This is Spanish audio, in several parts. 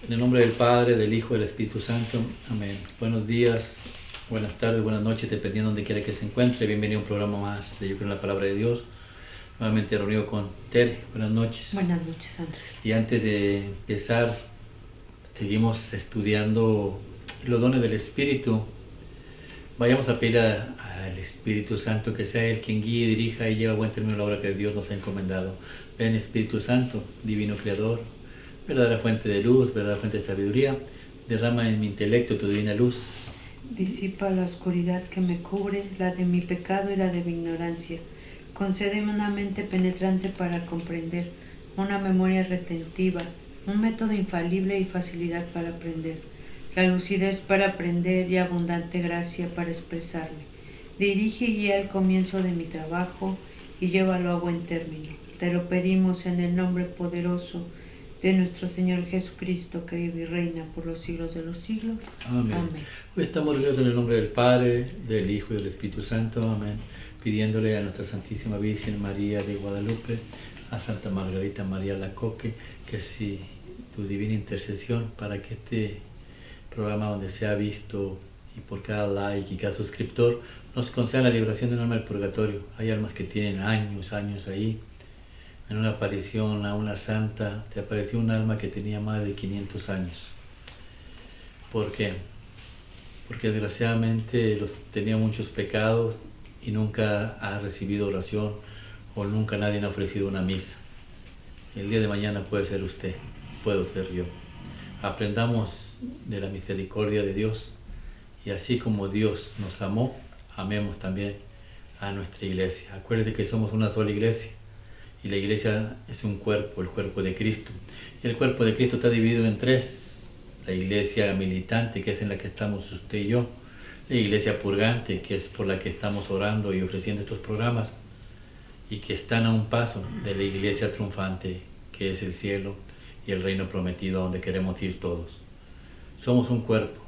En el nombre del Padre, del Hijo y del Espíritu Santo. Amén. Buenos días, buenas tardes, buenas noches, dependiendo de donde quiera que se encuentre. Bienvenido a un programa más de Yo Creo en la Palabra de Dios. Nuevamente reunido con Tere. Buenas noches. Buenas noches, Andrés. Y antes de empezar, seguimos estudiando los dones del Espíritu. Vayamos a pedir al Espíritu Santo que sea Él quien guíe, dirija y lleve a buen término la obra que Dios nos ha encomendado. Ven, Espíritu Santo, Divino Creador, verdadera fuente de luz, verdadera fuente de sabiduría, derrama en mi intelecto tu divina luz. Disipa la oscuridad que me cubre, la de mi pecado y la de mi ignorancia. Concédeme una mente penetrante para comprender, una memoria retentiva, un método infalible y facilidad para aprender, la lucidez para aprender y abundante gracia para expresarme. Dirige y guía el comienzo de mi trabajo y llévalo a buen término. Te lo pedimos en el nombre poderoso de nuestro Señor Jesucristo, que vive y reina por los siglos de los siglos. Amén. Amén. Hoy estamos reunidos en el nombre del Padre, del Hijo y del Espíritu Santo. Amén. Pidiéndole a nuestra Santísima Virgen María de Guadalupe, a Santa Margarita María Lacoque, que si tu divina intercesión para que este programa donde se ha visto y por cada like y cada suscriptor nos conceda la liberación de un alma del purgatorio. Hay almas que tienen años ahí. En una aparición a una santa te apareció un alma que tenía más de 500 años. ¿Por qué? Porque desgraciadamente tenía muchos pecados y nunca ha recibido oración o nunca nadie le ha ofrecido una misa. El día de mañana puede ser usted, puedo ser yo. Aprendamos de la misericordia de Dios y así como Dios nos amó, amemos también a nuestra iglesia. Acuérdate que somos una sola iglesia. Y la iglesia es un cuerpo, el cuerpo de Cristo. Y el cuerpo de Cristo está dividido en tres. La iglesia militante, que es en la que estamos usted y yo. La iglesia purgante, que es por la que estamos orando y ofreciendo estos programas. Y que están a un paso de la iglesia triunfante, que es el cielo y el reino prometido a donde queremos ir todos. Somos un cuerpo.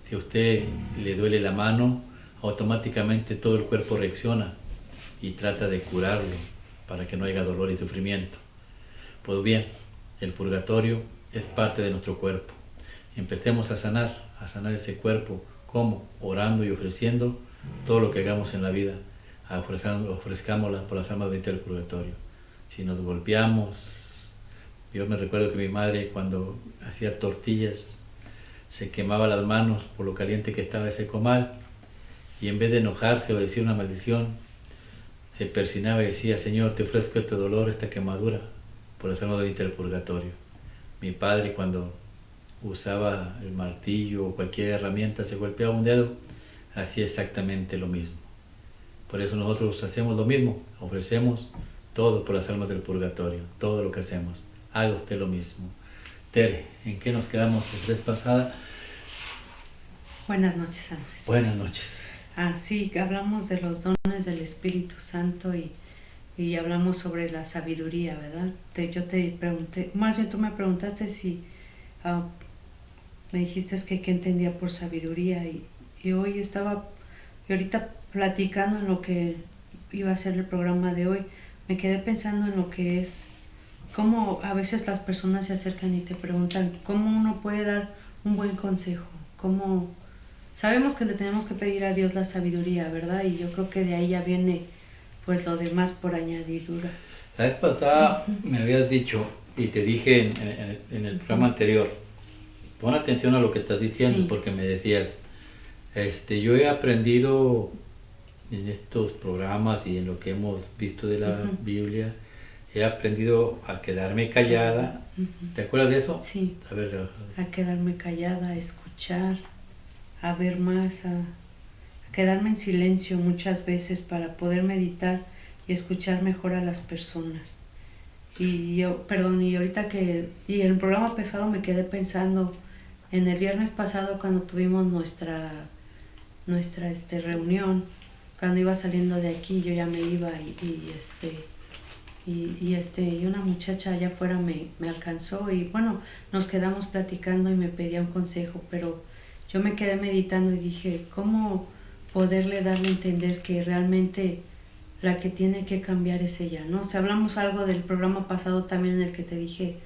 Si a usted le duele la mano, automáticamente todo el cuerpo reacciona y trata de curarlo, para que no haya dolor y sufrimiento. Pues bien, el purgatorio es parte de nuestro cuerpo. Empecemos a sanar ese cuerpo. ¿Cómo? Orando y ofreciendo todo lo que hagamos en la vida. Ofrezcámosla por las almas benditas del purgatorio. Si nos golpeamos, yo me recuerdo que mi madre cuando hacía tortillas se quemaba las manos por lo caliente que estaba ese comal y en vez de enojarse o decir una maldición, se persinaba y decía: Señor, te ofrezco este dolor, esta quemadura, por las almas benditas del purgatorio. Mi padre, cuando usaba el martillo o cualquier herramienta, se golpeaba un dedo, hacía exactamente lo mismo. Por eso nosotros hacemos lo mismo, ofrecemos todo por las almas del purgatorio, todo lo que hacemos. Haga usted lo mismo. Tere, ¿en qué nos quedamos la vez pasada? Buenas noches, Andrés. Buenas noches. Sí, hablamos de los dones del Espíritu Santo y hablamos sobre la sabiduría, ¿verdad? Yo te pregunté, más bien tú me preguntaste si me dijiste que entendía por sabiduría y hoy estaba, y ahorita platicando en lo que iba a ser el programa de hoy, me quedé pensando en lo que es, cómo a veces las personas se acercan y te preguntan cómo uno puede dar un buen consejo, cómo... Sabemos que le tenemos que pedir a Dios la sabiduría, ¿verdad? Y yo creo que de ahí ya viene pues lo demás por añadidura. La vez pasada me habías dicho, y te dije en el programa anterior, pon atención a lo que estás diciendo, sí, porque me decías, yo he aprendido en estos programas y en lo que hemos visto de la Biblia, he aprendido a quedarme callada. ¿Te acuerdas de eso? Sí, a ver, a quedarme callada, a escuchar, a ver más, a quedarme en silencio muchas veces para poder meditar y escuchar mejor a las personas. Y ahorita y en el programa pasado me quedé pensando en el viernes pasado cuando tuvimos nuestra reunión, cuando iba saliendo de aquí, yo ya me iba y una muchacha allá afuera me alcanzó y bueno, nos quedamos platicando y me pedía un consejo, pero yo me quedé meditando y dije, ¿cómo poderle darle a entender que realmente la que tiene que cambiar es ella, ¿no? O sea, hablamos algo del programa pasado también en el que te dije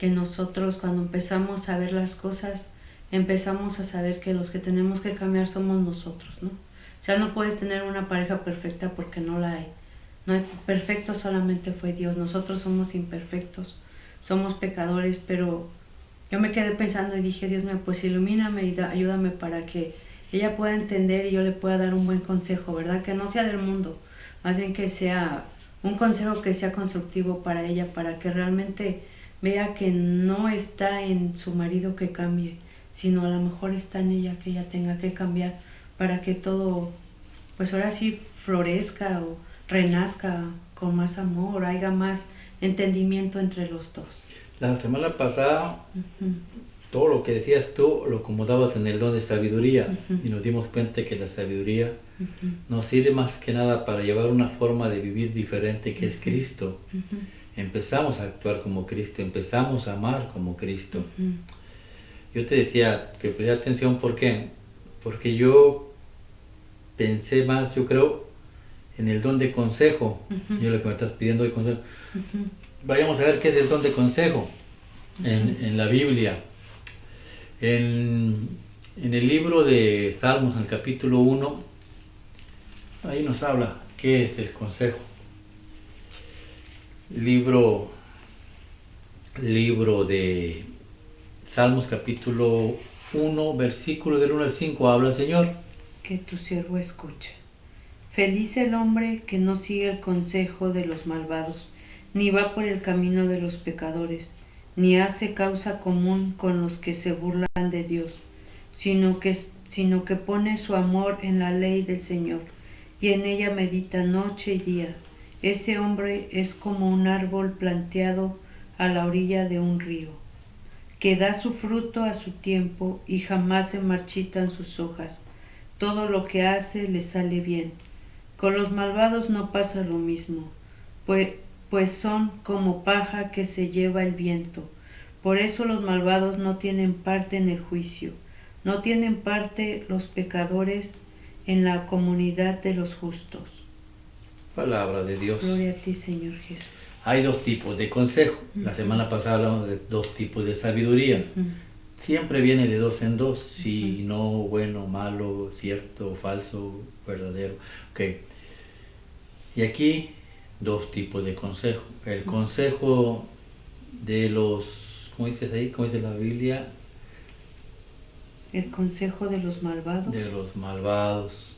que nosotros cuando empezamos a ver las cosas, empezamos a saber que los que tenemos que cambiar somos nosotros, ¿no? O sea, no puedes tener una pareja perfecta porque no la hay. No hay perfecto, solamente fue Dios. Nosotros somos imperfectos, somos pecadores, pero yo me quedé pensando y dije, Dios mío, pues ilumíname y ayúdame para que ella pueda entender y yo le pueda dar un buen consejo, ¿verdad? Que no sea del mundo, más bien que sea un consejo que sea constructivo para ella, para que realmente vea que no está en su marido que cambie, sino a lo mejor está en ella, que ella tenga que cambiar para que todo, pues ahora sí, florezca o renazca con más amor, haya más entendimiento entre los dos. La semana pasada, todo lo que decías tú lo acomodabas en el don de sabiduría, y nos dimos cuenta que la sabiduría nos sirve más que nada para llevar una forma de vivir diferente que es Cristo. Empezamos a actuar como Cristo, empezamos a amar como Cristo. Yo te decía que ponía atención, ¿por qué? Porque yo pensé más, yo creo, en el don de consejo. Yo lo que me estás pidiendo de consejo. Vayamos a ver qué es el don de consejo en la Biblia. En el libro de Salmos, en el capítulo 1, ahí nos habla qué es el consejo. Libro de Salmos, capítulo 1, versículo del 1 al 5, habla el Señor. Que tu siervo escuche. Feliz el hombre que no sigue el consejo de los malvados, ni va por el camino de los pecadores, ni hace causa común con los que se burlan de Dios, sino que pone su amor en la ley del Señor, y en ella medita noche y día. Ese hombre es como un árbol planteado a la orilla de un río, que da su fruto a su tiempo y jamás se marchitan sus hojas. Todo lo que hace le sale bien. Con los malvados no pasa lo mismo, pues son como paja que se lleva el viento. Por eso los malvados no tienen parte en el juicio, no tienen parte los pecadores en la comunidad de los justos. Palabra de Dios. Gloria a ti, Señor Jesús. Hay dos tipos de consejo. La semana pasada hablamos de dos tipos de sabiduría. Siempre viene de dos en dos, sí, no, bueno, malo, cierto, falso, verdadero. Okay. Y aquí dos tipos de consejo. El consejo de los, ¿cómo dices ahí? ¿Cómo dice la Biblia? El consejo de los malvados. De los malvados.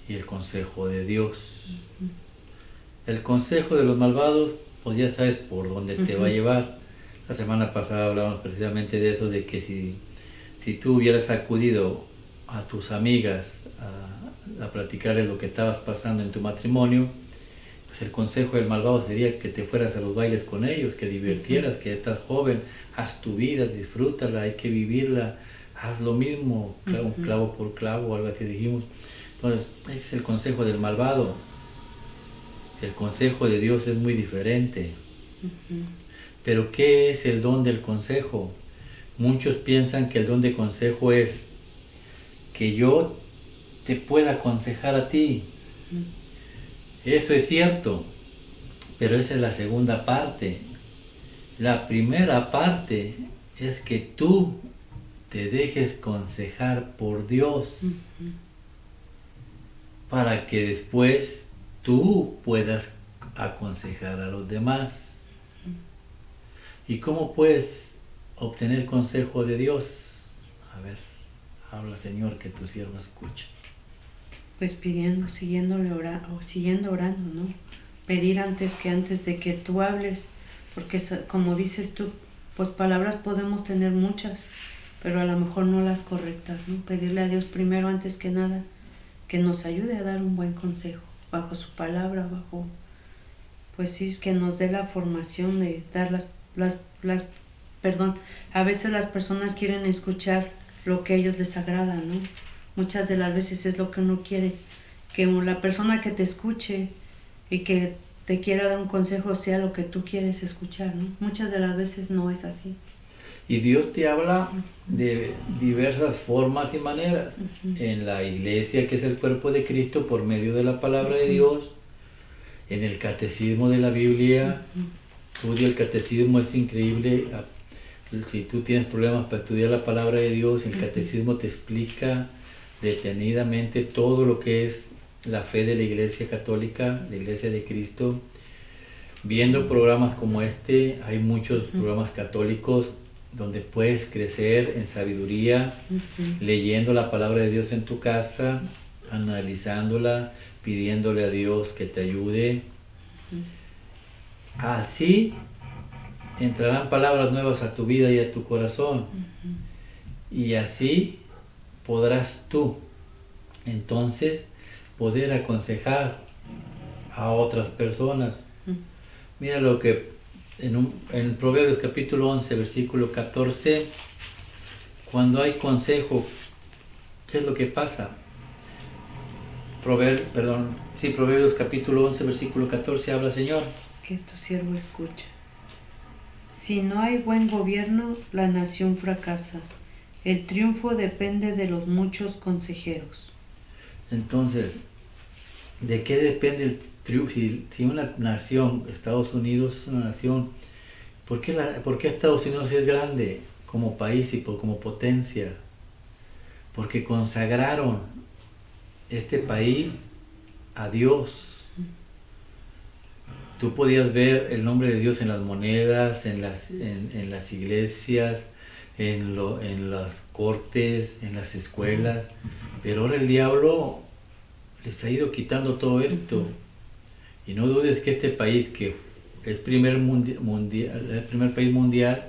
Y el consejo de Dios. El consejo de los malvados, pues ya sabes por dónde te va a llevar. La semana pasada hablábamos precisamente de eso, de que si tú hubieras acudido a tus amigas a platicarles lo que estabas pasando en tu matrimonio, pues el consejo del malvado sería que te fueras a los bailes con ellos, que divirtieras, que estás joven, haz tu vida, disfrútala, hay que vivirla, haz lo mismo, clavo por clavo, algo así dijimos. Entonces, ese es el consejo del malvado. El consejo de Dios es muy diferente. Pero ¿qué es el don del consejo? Muchos piensan que el don de consejo es que yo te pueda aconsejar a ti. Eso es cierto, pero esa es la segunda parte. La primera parte es que tú te dejes aconsejar por Dios para que después tú puedas aconsejar a los demás. ¿Y cómo puedes obtener consejo de Dios? A ver, habla, Señor, que tu siervo escuche. Pues pidiendo, siguiendo orando, ¿no? Pedir antes de que tú hables, porque como dices tú, pues palabras podemos tener muchas, pero a lo mejor no las correctas, ¿no? Pedirle a Dios primero, antes que nada, que nos ayude a dar un buen consejo, bajo su palabra, pues sí, que nos dé la formación de dar a veces las personas quieren escuchar lo que a ellos les agrada, ¿no? Muchas de las veces es lo que uno quiere, que la persona que te escuche y que te quiera dar un consejo sea lo que tú quieres escuchar, ¿no? Muchas de las veces no es así. Y Dios te habla de diversas formas y maneras. En la iglesia, que es el cuerpo de Cristo, por medio de la palabra de Dios, en el catecismo de la Biblia, estudia el catecismo, es increíble. Si tú tienes problemas para estudiar la palabra de Dios, el catecismo te explica detenidamente todo lo que es la fe de la Iglesia Católica, la Iglesia de Cristo. Viendo programas como este, hay muchos programas católicos donde puedes crecer en sabiduría, leyendo la palabra de Dios en tu casa, analizándola, pidiéndole a Dios que te ayude. Así entrarán palabras nuevas a tu vida y a tu corazón. Y así podrás tú entonces poder aconsejar a otras personas. Mira lo que en Proverbios capítulo 11, versículo 14, cuando hay consejo, ¿qué es lo que pasa? Proverbios capítulo 11, versículo 14 habla, Señor. Que tu siervo escucha. Si no hay buen gobierno, la nación fracasa. El triunfo depende de los muchos consejeros. Entonces, ¿de qué depende el triunfo? Si una nación, Estados Unidos es una nación, ¿por qué Estados Unidos es grande como país y como potencia? Porque consagraron este país a Dios. Tú podías ver el nombre de Dios en las monedas, en las iglesias, en las cortes, en las escuelas, pero ahora el diablo les ha ido quitando todo esto. Y no dudes que este país, que es el primer país mundial,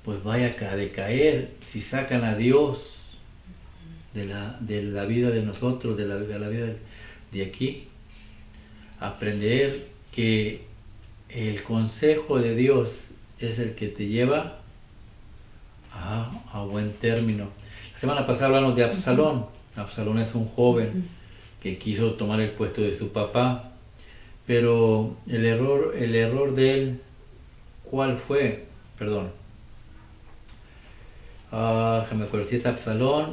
pues vaya a decaer si sacan a Dios de la vida de nosotros, de la vida de aquí. Aprender que el consejo de Dios es el que te lleva a buen término. La semana pasada hablamos de Absalón. Absalón es un joven que quiso tomar el puesto de su papá. Pero el error de él, ¿cuál fue? Perdón. Déjame acuerdo si es Absalón.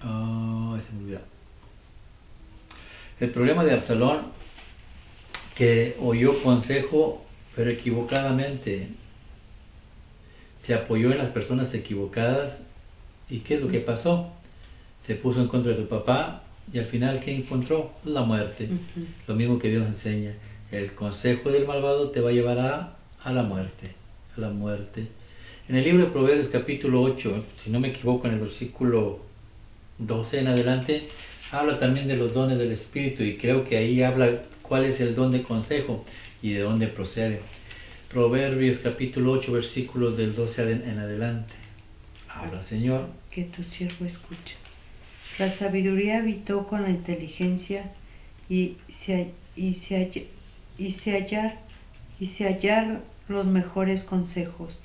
Se me olvidó. El problema de Absalón, que oyó consejo, pero equivocadamente. Se apoyó en las personas equivocadas. ¿Y qué es lo que pasó? Se puso en contra de su papá. Y al final, ¿qué encontró? La muerte. Lo mismo que Dios nos enseña. El consejo del malvado te va a llevar a la muerte. A la muerte. En el libro de Proverbios capítulo 8, si no me equivoco, en el versículo 12 en adelante, habla también de los dones del Espíritu. Y creo que ahí habla cuál es el don de consejo y de dónde procede. Proverbios capítulo 8, versículos del 12 en adelante. Habla, Señor. Que tu siervo escucha. La sabiduría habitó con la inteligencia y se hallaron los mejores consejos.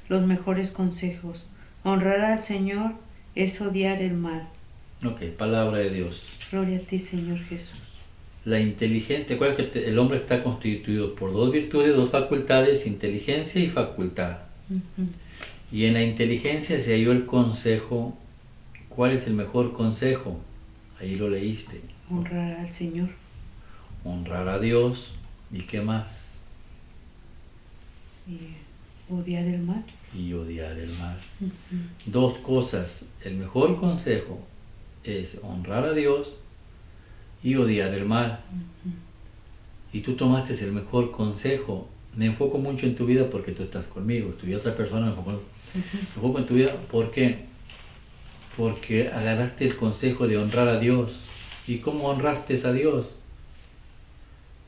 Los mejores consejos. Honrar al Señor es odiar el mal. Ok, palabra de Dios. Gloria a ti, Señor Jesús. La inteligencia, recuerda que el hombre está constituido por dos virtudes, dos facultades, inteligencia y facultad. Y en la inteligencia se halló el consejo. ¿Cuál es el mejor consejo? Ahí lo leíste. Honrar al Señor. Honrar a Dios. ¿Y qué más? Y odiar el mal. Y odiar el mal. Dos cosas. El mejor consejo es honrar a Dios y odiar el mal. Y tú tomaste el mejor consejo. Me enfoco mucho en tu vida porque tú estás conmigo. Si otra persona me enfoco en tu vida. ¿Por qué? Porque agarraste el consejo de honrar a Dios. ¿Y cómo honraste a Dios?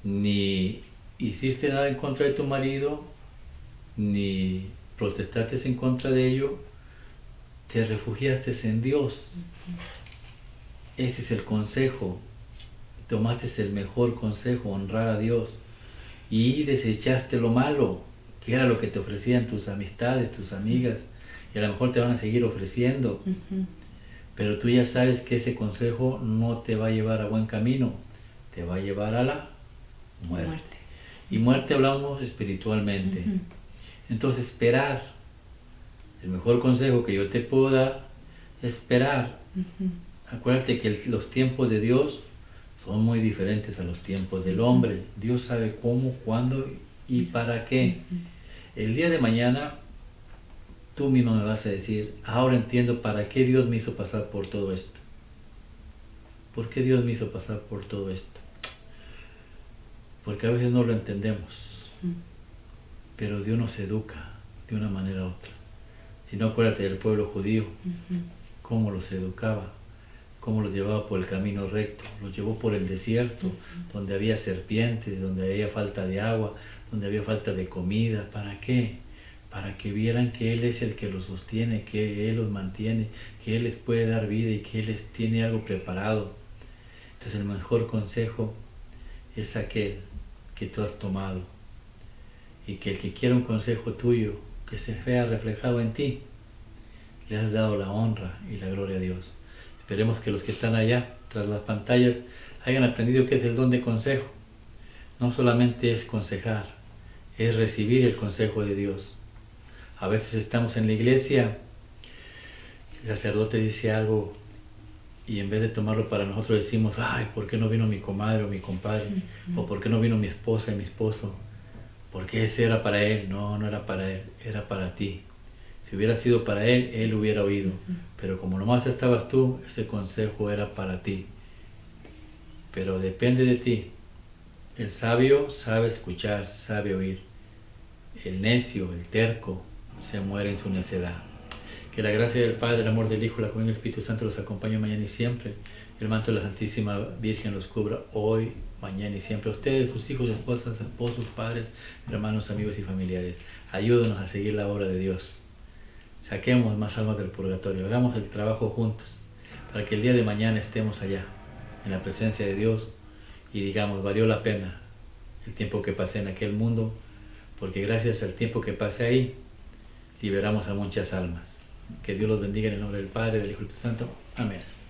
Ni hiciste nada en contra de tu marido, ni protestaste en contra de ello, te refugiaste en Dios. Ese es el consejo. Tomaste el mejor consejo, honrar a Dios. Y desechaste lo malo, que era lo que te ofrecían tus amistades, tus amigas, y a lo mejor te van a seguir ofreciendo. Pero tú ya sabes que ese consejo no te va a llevar a buen camino, te va a llevar a la muerte. Y muerte hablamos espiritualmente. Entonces esperar, el mejor consejo que yo te puedo dar es esperar. Acuérdate que los tiempos de Dios son muy diferentes a los tiempos del hombre. Dios sabe cómo, cuándo y para qué. El día de mañana tú mismo me vas a decir, ahora entiendo para qué Dios me hizo pasar por todo esto. ¿Por qué Dios me hizo pasar por todo esto? Porque a veces no lo entendemos, pero Dios nos educa de una manera u otra. Si no, acuérdate del pueblo judío, cómo los educaba, cómo los llevaba por el camino recto, los llevó por el desierto, donde había serpientes, donde había falta de agua, donde había falta de comida. ¿Para qué? Para que vieran que Él es el que los sostiene, que Él los mantiene, que Él les puede dar vida y que Él les tiene algo preparado. Entonces el mejor consejo es aquel que tú has tomado, y que el que quiera un consejo tuyo, que se vea reflejado en ti, le has dado la honra y la gloria a Dios. Esperemos que los que están allá, tras las pantallas, hayan aprendido que es el don de consejo. No solamente es aconsejar, es recibir el consejo de Dios. A veces estamos en la iglesia, el sacerdote dice algo y en vez de tomarlo para nosotros decimos, ay, ¿por qué no vino mi comadre o mi compadre? O ¿por qué no vino mi esposa y mi esposo? Porque ese era para él. No, no era para él, era para ti. Si hubiera sido para él, él hubiera oído. Pero como nomás estabas tú, ese consejo era para ti. Pero depende de ti. El sabio sabe escuchar, sabe oír. El necio, el terco, se muere en su necedad. Que la gracia del Padre, el amor del Hijo, la comunión del Espíritu Santo los acompañe mañana y siempre. El manto de la Santísima Virgen los cubra hoy, mañana y siempre. A ustedes, sus hijos, esposas, esposos, padres, hermanos, amigos y familiares. Ayúdenos a seguir la obra de Dios. Saquemos más almas del purgatorio. Hagamos el trabajo juntos para que el día de mañana estemos allá, en la presencia de Dios, y digamos, valió la pena el tiempo que pasé en aquel mundo, porque gracias al tiempo que pasé ahí, liberamos a muchas almas. Que Dios los bendiga en el nombre del Padre, del Hijo y del Espíritu Santo. Amén.